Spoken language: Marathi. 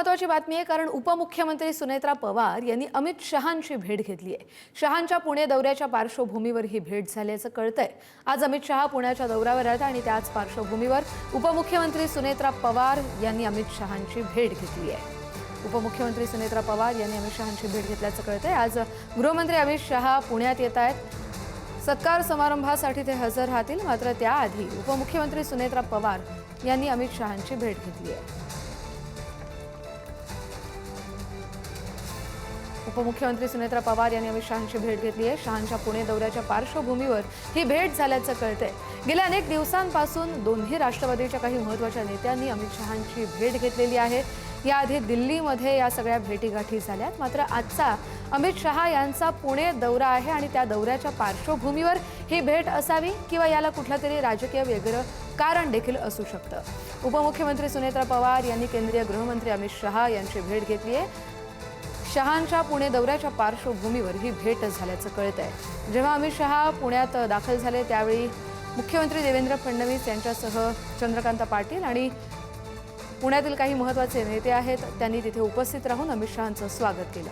महत्त्वाची बातमी आहे, कारण उपमुख्यमंत्री सुनेत्रा पवार यांनी अमित शहांची भेट घेतली आहे। शहांच्या पुणे दौऱ्याच्या पार्श्वभूमीवर ही भेट झाल्याचं कळतंय। आज अमित शहा पुण्याच्या दौऱ्यावर आहेत आणि त्याच पार्श्वभूमीवर उपमुख्यमंत्री सुनेत्रा पवार यांनी अमित शहांची भेट घेतली आहे। उपमुख्यमंत्री सुनेत्रा पवार यांनी अमित शहांची भेट घेतल्याचं कळतंय। आज गृहमंत्री अमित शहा पुण्यात येत आहेत। सत्कार समारंभासाठी ते हजर राहतील, मात्र त्याआधी उपमुख्यमंत्री सुनेत्रा पवार यांनी अमित शहांची भेट घेतली आहे। उपमुख्यमंत्री सुनेत्रा पवार यांनी अमित शहांची भेट घेतली आहे। शहांच्या पुणे दौऱ्याच्या पार्श्वभूमीवर ही भेट झाल्याचं कळतंय। गेल्या अनेक दिवसांपासून दोन्ही राष्ट्रवादीच्या काही महत्त्वाच्या नेत्यांनी अमित शहांची भेट घेतलेली आहे। याआधी दिल्लीमध्ये या सगळ्या भेटीगाठी झाल्यात, मात्र आजचा अमित शहा यांचा पुणे दौरा आहे आणि त्या दौऱ्याच्या पार्श्वभूमीवर ही भेट असावी किंवा याला कुठलं तरी राजकीय वेगळं कारण देखील असू शकतं। उपमुख्यमंत्री सुनेत्रा पवार यांनी केंद्रीय गृहमंत्री अमित शहा यांची भेट घेतली आहे। शहांच्या पुणे दौऱ्याच्या पार्श्वभूमीवर ही भेट झाल्याचं कळतंय। जेव्हा अमित शहा पुण्यात दाखल झाले त्यावेळी मुख्यमंत्री देवेंद्र फडणवीस यांच्यासह चंद्रकांत पाटील आणि पुण्यातील काही महत्त्वाचे नेते आहेत, त्यांनी तिथे उपस्थित राहून अमित शहांचं स्वागत केलं।